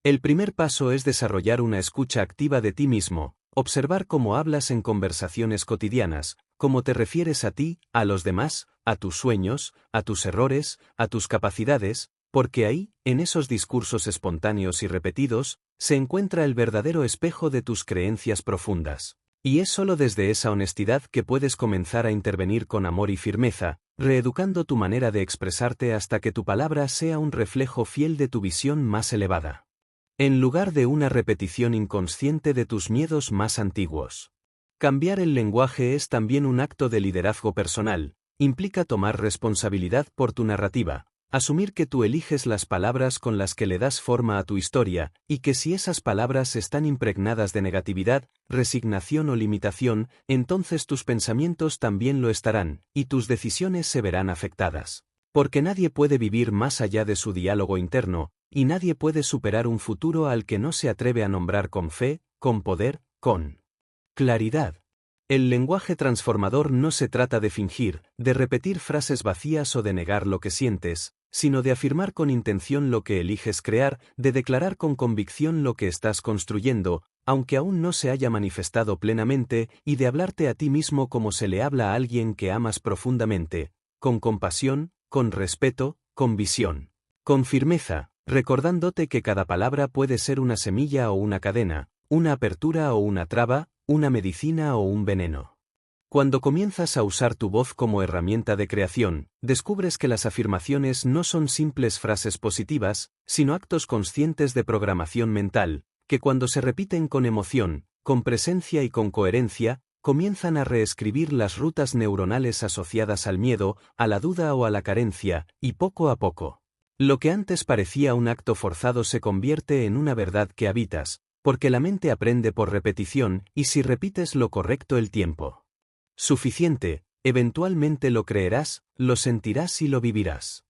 El primer paso es desarrollar una escucha activa de ti mismo, observar cómo hablas en conversaciones cotidianas, cómo te refieres a ti, a los demás, a tus sueños, a tus errores, a tus capacidades, porque ahí, en esos discursos espontáneos y repetidos, se encuentra el verdadero espejo de tus creencias profundas. Y es solo desde esa honestidad que puedes comenzar a intervenir con amor y firmeza, reeducando tu manera de expresarte hasta que tu palabra sea un reflejo fiel de tu visión más elevada. En lugar de una repetición inconsciente de tus miedos más antiguos. Cambiar el lenguaje es también un acto de liderazgo personal, implica tomar responsabilidad por tu narrativa, asumir que tú eliges las palabras con las que le das forma a tu historia, y que si esas palabras están impregnadas de negatividad, resignación o limitación, entonces tus pensamientos también lo estarán, y tus decisiones se verán afectadas. Porque nadie puede vivir más allá de su diálogo interno, y nadie puede superar un futuro al que no se atreve a nombrar con fe, con poder, con claridad. El lenguaje transformador no se trata de fingir, de repetir frases vacías o de negar lo que sientes, sino de afirmar con intención lo que eliges crear, de declarar con convicción lo que estás construyendo, aunque aún no se haya manifestado plenamente, y de hablarte a ti mismo como se le habla a alguien que amas profundamente, con compasión, con respeto, con visión, con firmeza, recordándote que cada palabra puede ser una semilla o una cadena, una apertura o una traba, una medicina o un veneno. Cuando comienzas a usar tu voz como herramienta de creación, descubres que las afirmaciones no son simples frases positivas, sino actos conscientes de programación mental, que cuando se repiten con emoción, con presencia y con coherencia, comienzan a reescribir las rutas neuronales asociadas al miedo, a la duda o a la carencia, y poco a poco. Lo que antes parecía un acto forzado se convierte en una verdad que habitas, porque la mente aprende por repetición, y si repites lo correcto el tiempo suficiente, eventualmente lo creerás, lo sentirás y lo vivirás.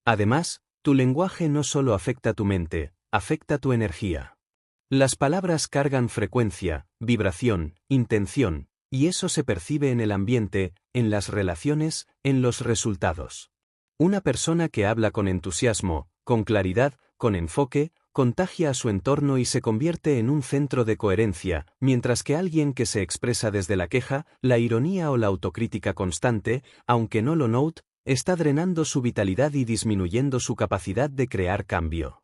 Además, tu lenguaje no solo afecta tu mente, afecta tu energía. Las palabras cargan frecuencia, vibración, intención, y eso se percibe en el ambiente, en las relaciones, en los resultados. Una persona que habla con entusiasmo, con claridad, con enfoque, contagia a su entorno y se convierte en un centro de coherencia, mientras que alguien que se expresa desde la queja, la ironía o la autocrítica constante, aunque no lo note, está drenando su vitalidad y disminuyendo su capacidad de crear cambio.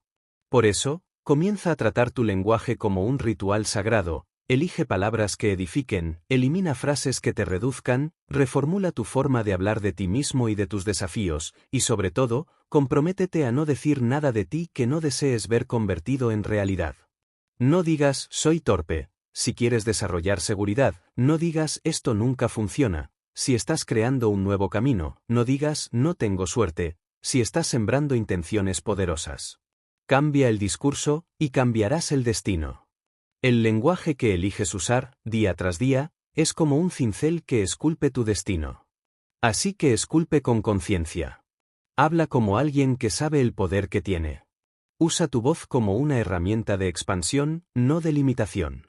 Por eso, comienza a tratar tu lenguaje como un ritual sagrado. Elige palabras que edifiquen, elimina frases que te reduzcan, reformula tu forma de hablar de ti mismo y de tus desafíos, y sobre todo, comprométete a no decir nada de ti que no desees ver convertido en realidad. No digas, soy torpe. Si quieres desarrollar seguridad, no digas, esto nunca funciona. Si estás creando un nuevo camino, no digas, no tengo suerte. Si estás sembrando intenciones poderosas. Cambia el discurso, y cambiarás el destino. El lenguaje que eliges usar, día tras día, es como un cincel que esculpe tu destino. Así que esculpe con conciencia. Habla como alguien que sabe el poder que tiene. Usa tu voz como una herramienta de expansión, no de limitación.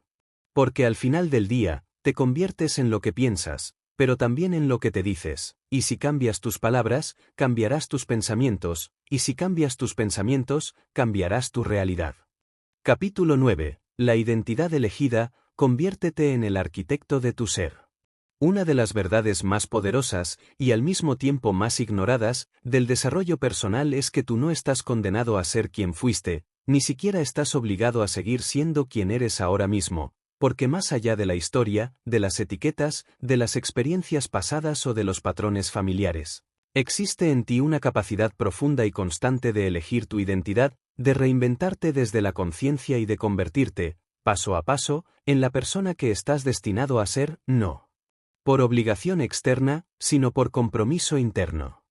Porque al final del día, te conviertes en lo que piensas, pero también en lo que te dices, y si cambias tus palabras, cambiarás tus pensamientos, y si cambias tus pensamientos, cambiarás tu realidad. Capítulo 9. La identidad elegida, conviértete en el arquitecto de tu ser. Una de las verdades más poderosas, y al mismo tiempo más ignoradas, del desarrollo personal es que tú no estás condenado a ser quien fuiste, ni siquiera estás obligado a seguir siendo quien eres ahora mismo, porque más allá de la historia, de las etiquetas, de las experiencias pasadas o de los patrones familiares, existe en ti una capacidad profunda y constante de elegir tu identidad, de reinventarte desde la conciencia y de convertirte, paso a paso, en la persona que estás destinado a ser, no por obligación externa, sino por compromiso interno.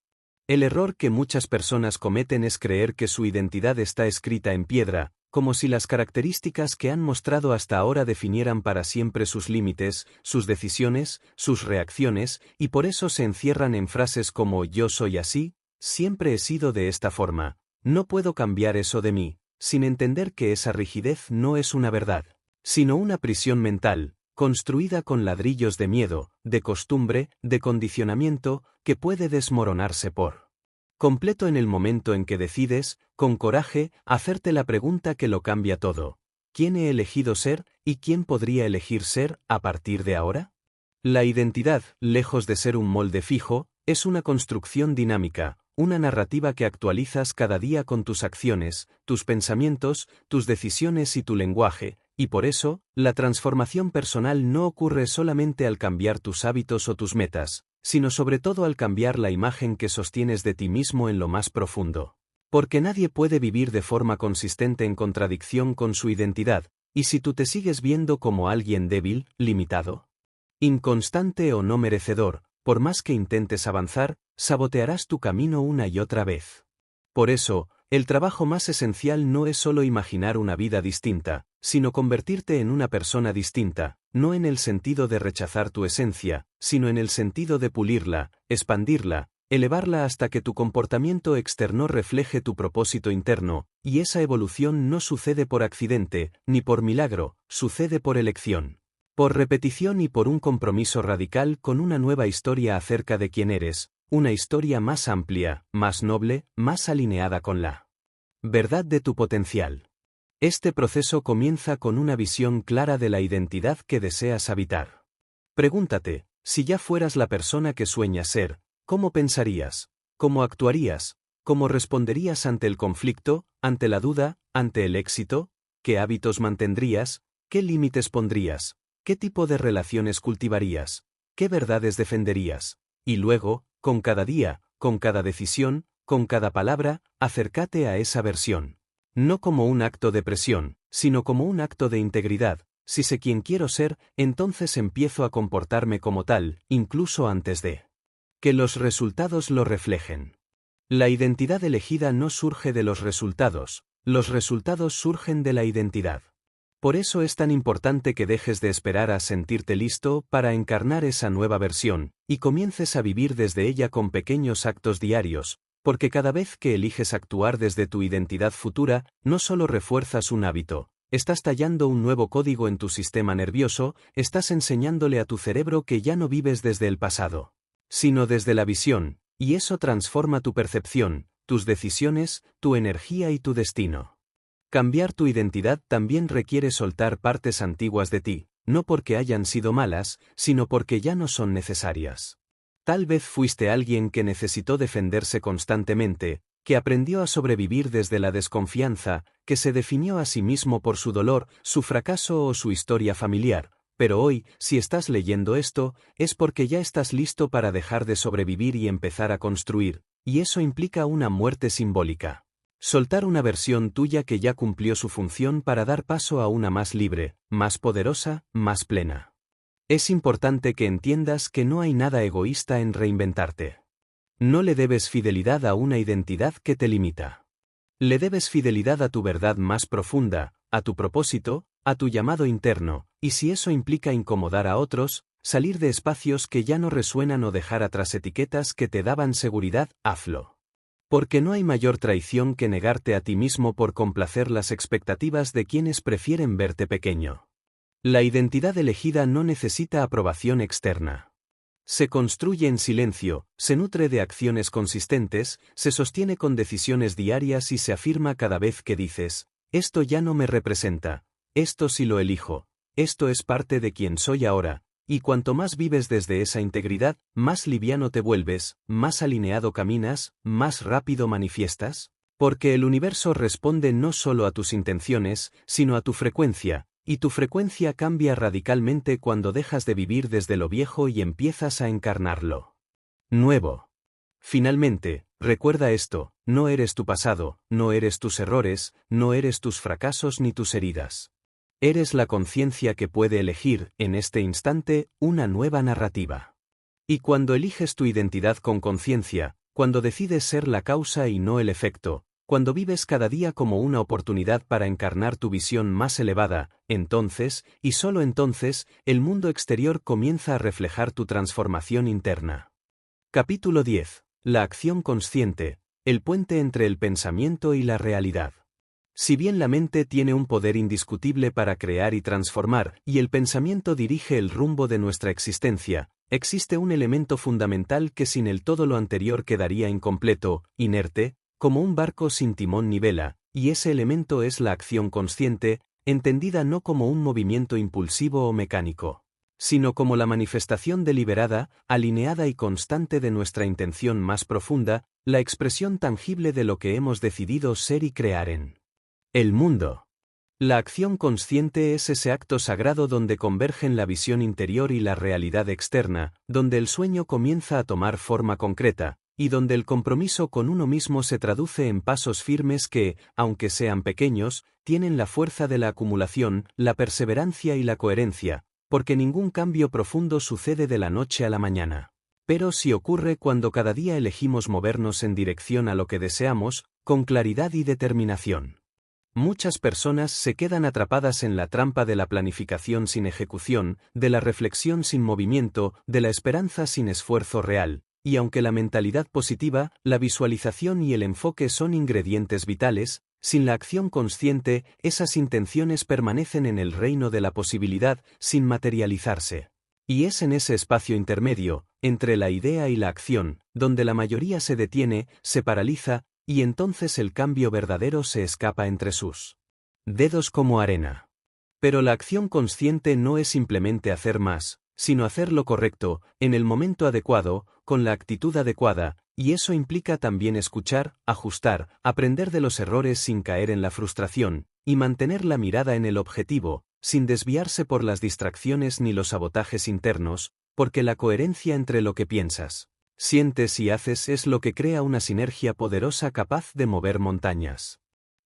El error que muchas personas cometen es creer que su identidad está escrita en piedra, como si las características que han mostrado hasta ahora definieran para siempre sus límites, sus decisiones, sus reacciones, y por eso se encierran en frases como «yo soy así», «siempre he sido de esta forma», «no puedo cambiar eso de mí», sin entender que esa rigidez no es una verdad, sino una prisión mental, construida con ladrillos de miedo, de costumbre, de condicionamiento, que puede desmoronarse por completo en el momento en que decides, con coraje, hacerte la pregunta que lo cambia todo. ¿Quién he elegido ser y quién podría elegir ser a partir de ahora? La identidad, lejos de ser un molde fijo, es una construcción dinámica, una narrativa que actualizas cada día con tus acciones, tus pensamientos, tus decisiones y tu lenguaje, y por eso, la transformación personal no ocurre solamente al cambiar tus hábitos o tus metas, sino sobre todo al cambiar la imagen que sostienes de ti mismo en lo más profundo. Porque nadie puede vivir de forma consistente en contradicción con su identidad, y si tú te sigues viendo como alguien débil, limitado, inconstante o no merecedor, por más que intentes avanzar, sabotearás tu camino una y otra vez. Por eso, el trabajo más esencial no es solo imaginar una vida distinta, sino convertirte en una persona distinta, no en el sentido de rechazar tu esencia, sino en el sentido de pulirla, expandirla, elevarla hasta que tu comportamiento externo refleje tu propósito interno, y esa evolución no sucede por accidente, ni por milagro, sucede por elección, por repetición y por un compromiso radical con una nueva historia acerca de quién eres, una historia más amplia, más noble, más alineada con la verdad de tu potencial. Este proceso comienza con una visión clara de la identidad que deseas habitar. Pregúntate, si ya fueras la persona que sueñas ser, ¿cómo pensarías? ¿Cómo actuarías? ¿Cómo responderías ante el conflicto, ante la duda, ante el éxito? ¿Qué hábitos mantendrías? ¿Qué límites pondrías? ¿Qué tipo de relaciones cultivarías? ¿Qué verdades defenderías? Y luego, con cada día, con cada decisión, con cada palabra, acércate a esa versión. No como un acto de presión, sino como un acto de integridad. Si sé quién quiero ser, entonces empiezo a comportarme como tal, incluso antes de que los resultados lo reflejen. La identidad elegida no surge de los resultados surgen de la identidad. Por eso es tan importante que dejes de esperar a sentirte listo para encarnar esa nueva versión, y comiences a vivir desde ella con pequeños actos diarios, porque cada vez que eliges actuar desde tu identidad futura, no solo refuerzas un hábito, estás tallando un nuevo código en tu sistema nervioso, estás enseñándole a tu cerebro que ya no vives desde el pasado, sino desde la visión, y eso transforma tu percepción, tus decisiones, tu energía y tu destino. Cambiar tu identidad también requiere soltar partes antiguas de ti, no porque hayan sido malas, sino porque ya no son necesarias. Tal vez fuiste alguien que necesitó defenderse constantemente, que aprendió a sobrevivir desde la desconfianza, que se definió a sí mismo por su dolor, su fracaso o su historia familiar, pero hoy, si estás leyendo esto, es porque ya estás listo para dejar de sobrevivir y empezar a construir, y eso implica una muerte simbólica. Soltar una versión tuya que ya cumplió su función para dar paso a una más libre, más poderosa, más plena. Es importante que entiendas que no hay nada egoísta en reinventarte. No le debes fidelidad a una identidad que te limita. Le debes fidelidad a tu verdad más profunda, a tu propósito, a tu llamado interno, y si eso implica incomodar a otros, salir de espacios que ya no resuenan o dejar atrás etiquetas que te daban seguridad, hazlo. Porque no hay mayor traición que negarte a ti mismo por complacer las expectativas de quienes prefieren verte pequeño. La identidad elegida no necesita aprobación externa. Se construye en silencio, se nutre de acciones consistentes, se sostiene con decisiones diarias y se afirma cada vez que dices, esto ya no me representa, esto sí lo elijo, esto es parte de quien soy ahora. Y cuanto más vives desde esa integridad, más liviano te vuelves, más alineado caminas, más rápido manifiestas. Porque el universo responde no solo a tus intenciones, sino a tu frecuencia, y tu frecuencia cambia radicalmente cuando dejas de vivir desde lo viejo y empiezas a encarnarlo nuevo. Finalmente, recuerda esto, no eres tu pasado, no eres tus errores, no eres tus fracasos ni tus heridas. Eres la conciencia que puede elegir, en este instante, una nueva narrativa. Y cuando eliges tu identidad con conciencia, cuando decides ser la causa y no el efecto, Cuando vives cada día como una oportunidad para encarnar tu visión más elevada, entonces, y solo entonces, el mundo exterior comienza a reflejar tu transformación interna. Capítulo 10. La acción consciente, el puente entre el pensamiento y la realidad. Si bien la mente tiene un poder indiscutible para crear y transformar, y el pensamiento dirige el rumbo de nuestra existencia, existe un elemento fundamental que sin el todo lo anterior quedaría incompleto, inerte, como un barco sin timón ni vela, y ese elemento es la acción consciente, entendida no como un movimiento impulsivo o mecánico, sino como la manifestación deliberada, alineada y constante de nuestra intención más profunda, la expresión tangible de lo que hemos decidido ser y crear en el mundo. La acción consciente es ese acto sagrado donde convergen la visión interior y la realidad externa, donde el sueño comienza a tomar forma concreta, y donde el compromiso con uno mismo se traduce en pasos firmes que, aunque sean pequeños, tienen la fuerza de la acumulación, la perseverancia y la coherencia, porque ningún cambio profundo sucede de la noche a la mañana. Pero sí ocurre cuando cada día elegimos movernos en dirección a lo que deseamos, con claridad y determinación. Muchas personas se quedan atrapadas en la trampa de la planificación sin ejecución, de la reflexión sin movimiento, de la esperanza sin esfuerzo real. Y aunque la mentalidad positiva, la visualización y el enfoque son ingredientes vitales, sin la acción consciente, esas intenciones permanecen en el reino de la posibilidad, sin materializarse. Y es en ese espacio intermedio, entre la idea y la acción, donde la mayoría se detiene, se paraliza, y entonces el cambio verdadero se escapa entre sus dedos como arena. Pero la acción consciente no es simplemente hacer más, sino hacer lo correcto, en el momento adecuado, con la actitud adecuada, y eso implica también escuchar, ajustar, aprender de los errores sin caer en la frustración, y mantener la mirada en el objetivo, sin desviarse por las distracciones ni los sabotajes internos, porque la coherencia entre lo que piensas, sientes y haces es lo que crea una sinergia poderosa capaz de mover montañas.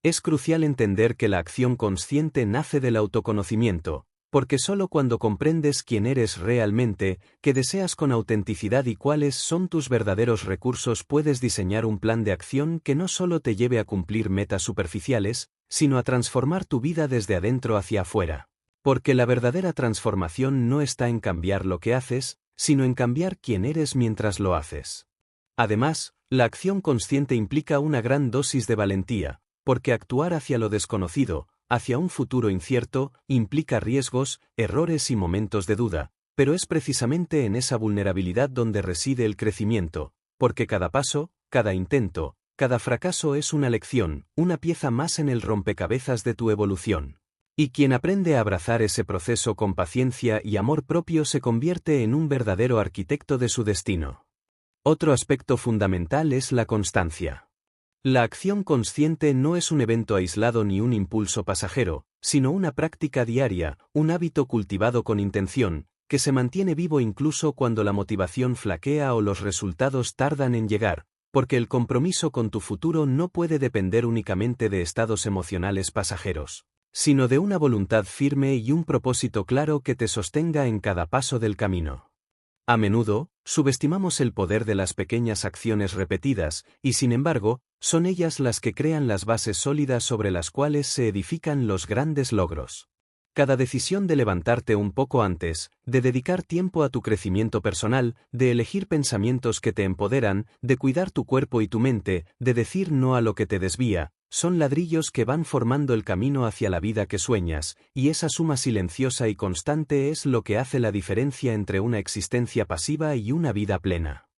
Es crucial entender que la acción consciente nace del autoconocimiento, porque solo cuando comprendes quién eres realmente, qué deseas con autenticidad y cuáles son tus verdaderos recursos puedes diseñar un plan de acción que no solo te lleve a cumplir metas superficiales, sino a transformar tu vida desde adentro hacia afuera. Porque la verdadera transformación no está en cambiar lo que haces, sino en cambiar quién eres mientras lo haces. Además, la acción consciente implica una gran dosis de valentía, porque actuar hacia lo desconocido, hacia un futuro incierto, implica riesgos, errores y momentos de duda, pero es precisamente en esa vulnerabilidad donde reside el crecimiento, porque cada paso, cada intento, cada fracaso es una lección, una pieza más en el rompecabezas de tu evolución. Y quien aprende a abrazar ese proceso con paciencia y amor propio se convierte en un verdadero arquitecto de su destino. Otro aspecto fundamental es la constancia. La acción consciente no es un evento aislado ni un impulso pasajero, sino una práctica diaria, un hábito cultivado con intención, que se mantiene vivo incluso cuando la motivación flaquea o los resultados tardan en llegar, porque el compromiso con tu futuro no puede depender únicamente de estados emocionales pasajeros, sino de una voluntad firme y un propósito claro que te sostenga en cada paso del camino. A menudo, subestimamos el poder de las pequeñas acciones repetidas, y sin embargo, son ellas las que crean las bases sólidas sobre las cuales se edifican los grandes logros. Cada decisión de levantarte un poco antes, de dedicar tiempo a tu crecimiento personal, de elegir pensamientos que te empoderan, de cuidar tu cuerpo y tu mente, de decir no a lo que te desvía, son ladrillos que van formando el camino hacia la vida que sueñas, y esa suma silenciosa y constante es lo que hace la diferencia entre una existencia pasiva y una vida plena.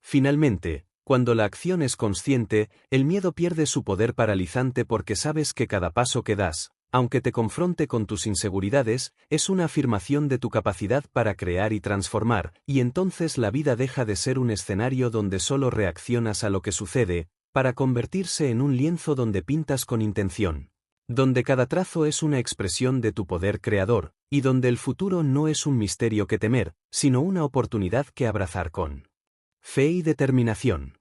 Finalmente, cuando la acción es consciente, el miedo pierde su poder paralizante porque sabes que cada paso que das, aunque te confronte con tus inseguridades, es una afirmación de tu capacidad para crear y transformar, y entonces la vida deja de ser un escenario donde solo reaccionas a lo que sucede, para convertirse en un lienzo donde pintas con intención, donde cada trazo es una expresión de tu poder creador, y donde el futuro no es un misterio que temer, sino una oportunidad que abrazar con fe y determinación.